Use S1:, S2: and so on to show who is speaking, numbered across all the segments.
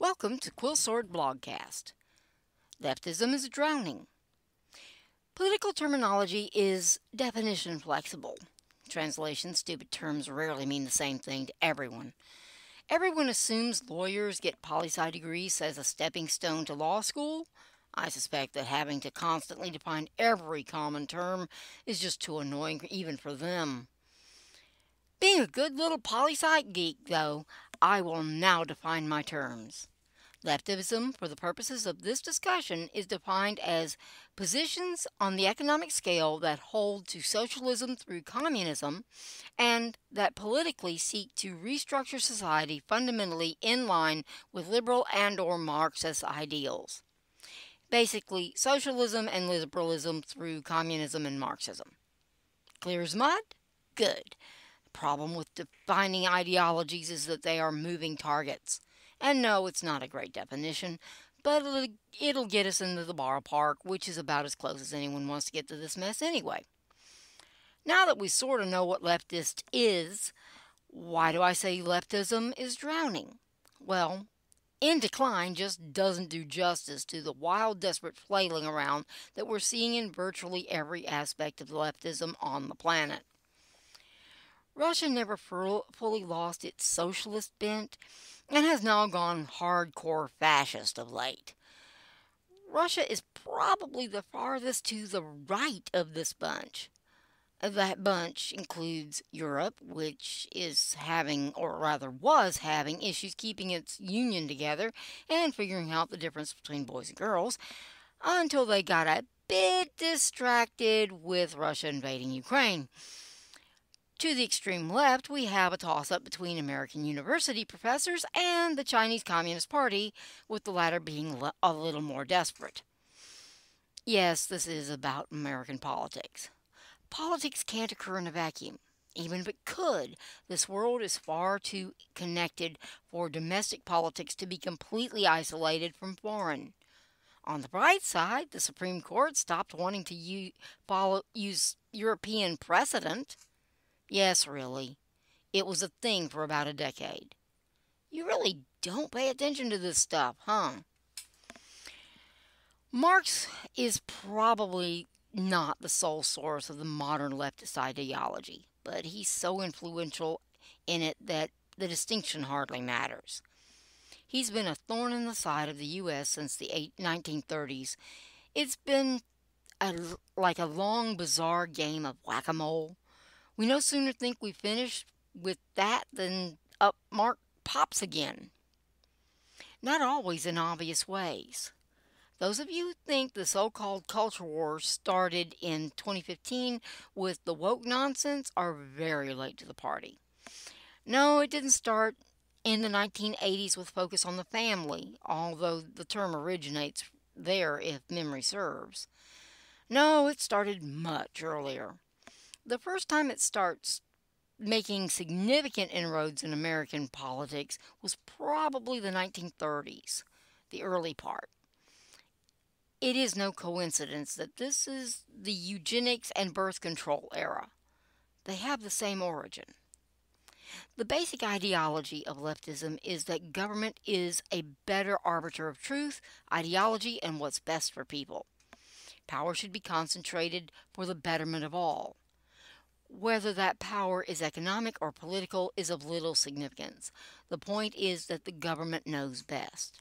S1: Welcome to Quillsword Blogcast. Leftism is drowning. Political terminology is definition flexible. Translation stupid terms rarely mean the same thing to everyone. Everyone assumes lawyers get poli-sci degrees as a stepping stone to law school. I suspect that having to constantly define every common term is just too annoying even for them. Being a good little poli-sci geek, though, I will now define my terms. Leftism, for the purposes of this discussion, is defined as positions on the economic scale that hold to socialism through communism and that politically seek to restructure society fundamentally in line with liberal and/or Marxist ideals. Basically, socialism and liberalism through communism and Marxism. Clear as mud? Good. The problem with defining ideologies is that they are moving targets. And no, it's not a great definition, but it'll get us into the ballpark, which is about as close as anyone wants to get to this mess anyway. Now that we sort of know what leftist is, why do I say leftism is drowning? Well, in decline just doesn't do justice to the wild, desperate flailing around that we're seeing in virtually every aspect of leftism on the planet. Russia never fully lost its socialist bent and has now gone hardcore fascist of late. Russia is probably the farthest to the right of this bunch. That bunch includes Europe, which is having, or rather was having, issues keeping its union together and figuring out the difference between boys and girls until they got a bit distracted with Russia invading Ukraine. To the extreme left, we have a toss-up between American university professors and the Chinese Communist Party, with the latter being a little more desperate. Yes, this is about American politics. Politics can't occur in a vacuum. Even if it could, this world is far too connected for domestic politics to be completely isolated from foreign. On the bright side, the Supreme Court stopped wanting to use European precedent. Yes, really. It was a thing for about a decade. You really don't pay attention to this stuff, huh? Marx is probably not the sole source of the modern leftist ideology, but he's so influential in it that the distinction hardly matters. He's been a thorn in the side of the U.S. since the 1930s. It's been like a long, bizarre game of whack-a-mole. We no sooner think we finished with that than up Mark pops again. Not always in obvious ways. Those of you who think the so-called culture war started in 2015 with the woke nonsense are very late to the party. No, it didn't start in the 1980s with focus on the family, although the term originates there if memory serves. No, it started much earlier. The first time it starts making significant inroads in American politics was probably the 1930s, the early part. It is no coincidence that this is the eugenics and birth control era. They have the same origin. The basic ideology of leftism is that government is a better arbiter of truth, ideology, and what's best for people. Power should be concentrated for the betterment of all. Whether that power is economic or political is of little significance. The point is that the government knows best.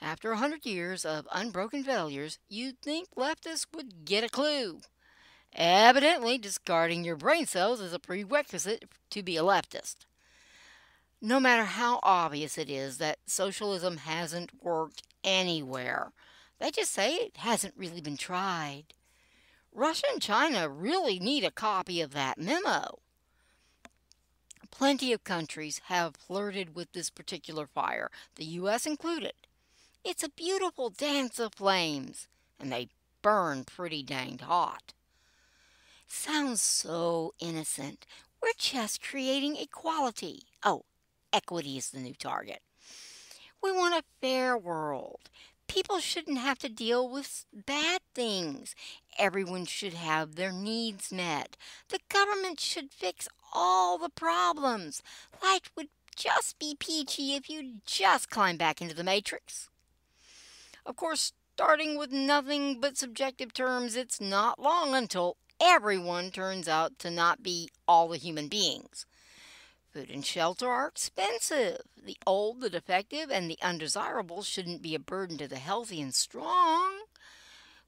S1: After 100 years of unbroken failures, you'd think leftists would get a clue. Evidently, discarding your brain cells is a prerequisite to be a leftist. No matter how obvious it is that socialism hasn't worked anywhere, they just say it hasn't really been tried. Russia and China really need a copy of that memo. Plenty of countries have flirted with this particular fire, the U.S. included. It's a beautiful dance of flames, and they burn pretty danged hot. Sounds so innocent. We're just creating equality. Oh, equity is the new target. We want a fair world. People shouldn't have to deal with bad things. Everyone should have their needs met. The government should fix all the problems. Life would just be peachy if you just climb back into the matrix. Of course, starting with nothing but subjective terms, it's not long until everyone turns out to not be all the human beings. Food and shelter are expensive. The old, the defective, and the undesirables shouldn't be a burden to the healthy and strong.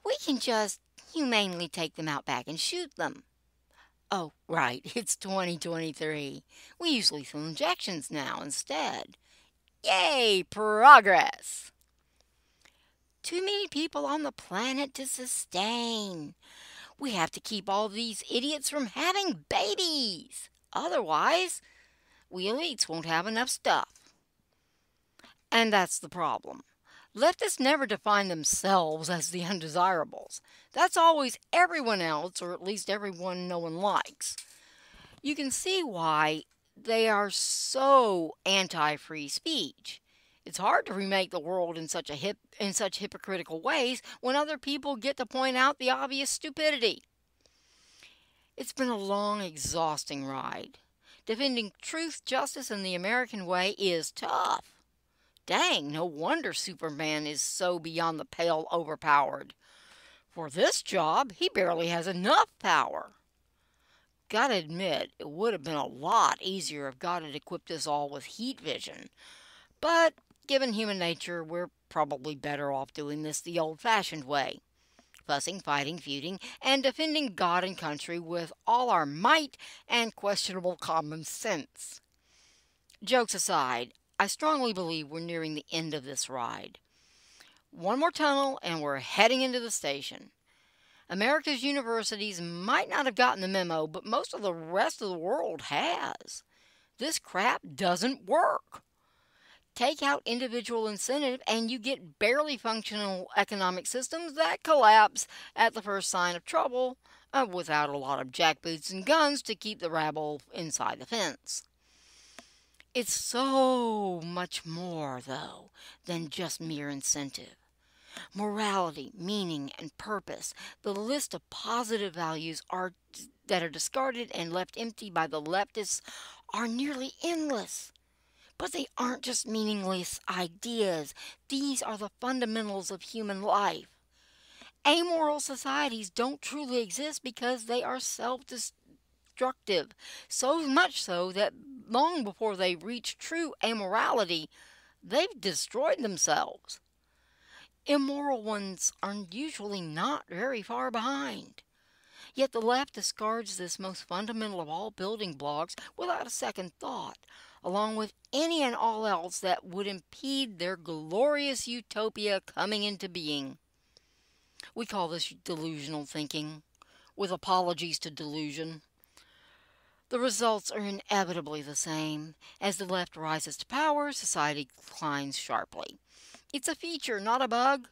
S1: We can just humanely take them out back and shoot them. Oh, right, it's 2023. We use lethal injections now instead. Yay, progress! Too many people on the planet to sustain. We have to keep all these idiots from having babies. Otherwise, we elites won't have enough stuff. And that's the problem. Leftists never define themselves as the undesirables. That's always everyone else, or at least everyone no one likes. You can see why they are so anti-free speech. It's hard to remake the world in such hypocritical ways when other people get to point out the obvious stupidity. It's been a long, exhausting ride. Defending truth, justice, and the American way is tough. Dang, no wonder Superman is so beyond the pale overpowered. For this job, he barely has enough power. Gotta admit, it would have been a lot easier if God had equipped us all with heat vision. But, given human nature, we're probably better off doing this the old-fashioned way. Fussing, fighting, feuding, and defending God and country with all our might and questionable common sense. Jokes aside, I strongly believe we're nearing the end of this ride. One more tunnel and we're heading into the station. America's universities might not have gotten the memo, but most of the rest of the world has. This crap doesn't work. Take out individual incentive and you get barely functional economic systems that collapse at the first sign of trouble, without a lot of jackboots and guns to keep the rabble inside the fence. It's so much more, though, than just mere incentive. Morality, meaning, and purpose, the list of positive values that are discarded and left empty by the leftists are nearly endless. But they aren't just meaningless ideas. These are the fundamentals of human life. Amoral societies don't truly exist because they are self-destructive, so much so that long before they reach true amorality, they've destroyed themselves. Immoral ones are usually not very far behind. Yet the left discards this most fundamental of all building blocks without a second thought, along with any and all else that would impede their glorious utopia coming into being. We call this delusional thinking, with apologies to delusion. The results are inevitably the same. As the left rises to power, society declines sharply. It's a feature, not a bug.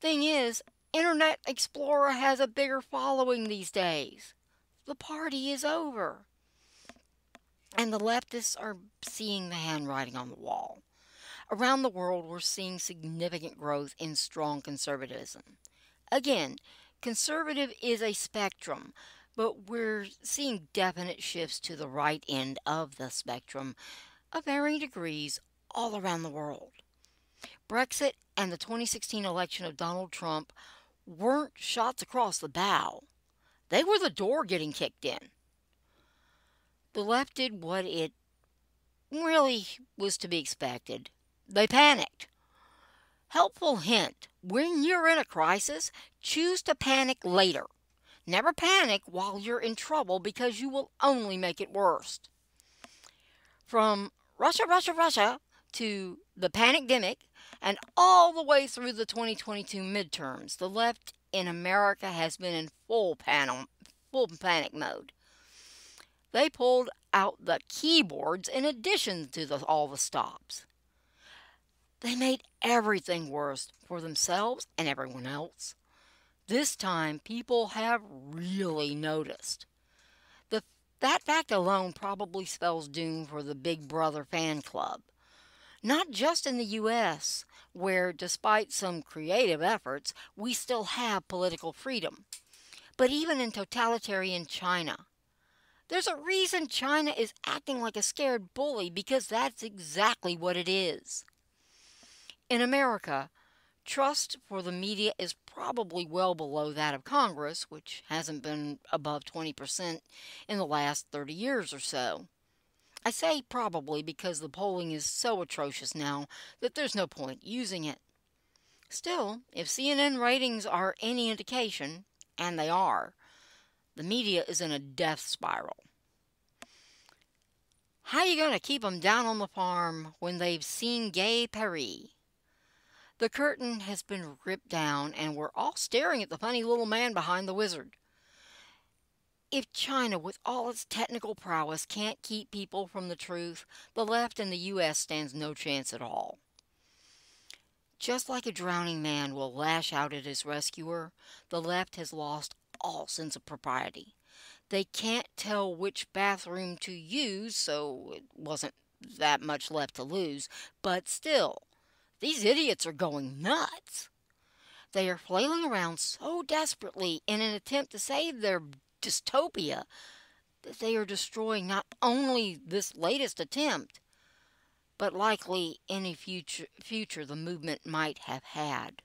S1: Thing is, Internet Explorer has a bigger following these days. The party is over. And the leftists are seeing the handwriting on the wall. Around the world, we're seeing significant growth in strong conservatism. Again, conservative is a spectrum, but we're seeing definite shifts to the right end of the spectrum of varying degrees all around the world. Brexit and the 2016 election of Donald Trump weren't shots across the bow. They were the door getting kicked in. The left did what it really was to be expected. They panicked. Helpful hint, when you're in a crisis, choose to panic later. Never panic while you're in trouble because you will only make it worse. From Russia to the panic-demic and all the way through the 2022 midterms, the left in America has been in full panic mode. They pulled out the keyboards in addition to all the stops. They made everything worse for themselves and everyone else. This time, people have really noticed. That fact alone probably spells doom for the Big Brother fan club. Not just in the U.S., where, despite some creative efforts, we still have political freedom, but even in totalitarian China. There's a reason China is acting like a scared bully because that's exactly what it is. In America, trust for the media is probably well below that of Congress, which hasn't been above 20% in the last 30 years or so. I say probably because the polling is so atrocious now that there's no point using it. Still, if CNN ratings are any indication, and they are, the media is in a death spiral. How you going to keep 'em down on the farm when they've seen Gay Paris? The curtain has been ripped down and we're all staring at the funny little man behind the wizard. If China, with all its technical prowess, can't keep people from the truth, the left in the U.S. stands no chance at all. Just like a drowning man will lash out at his rescuer, the left has lost all sense of propriety. They can't tell which bathroom to use, so it wasn't that much left to lose, but still, these idiots are going nuts. They are flailing around so desperately in an attempt to save their dystopia that they are destroying not only this latest attempt, but likely any future the movement might have had.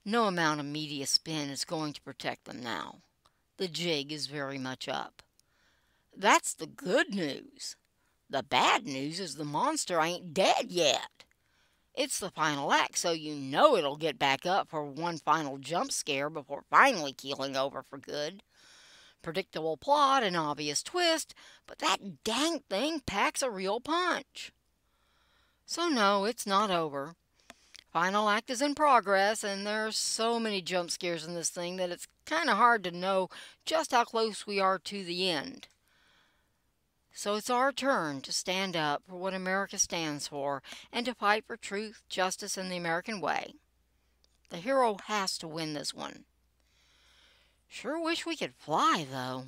S1: No amount of media spin is going to protect them now. The jig is very much up. That's the good news. The bad news is the monster ain't dead yet. It's the final act, so you know it'll get back up for one final jump scare before finally keeling over for good. Predictable plot and obvious twist, but that dang thing packs a real punch. So no, it's not over. Final act is in progress, and there are so many jump scares in this thing that it's kind of hard to know just how close we are to the end. So it's our turn to stand up for what America stands for and to fight for truth, justice, and the American way. The hero has to win this one. Sure wish we could fly, though.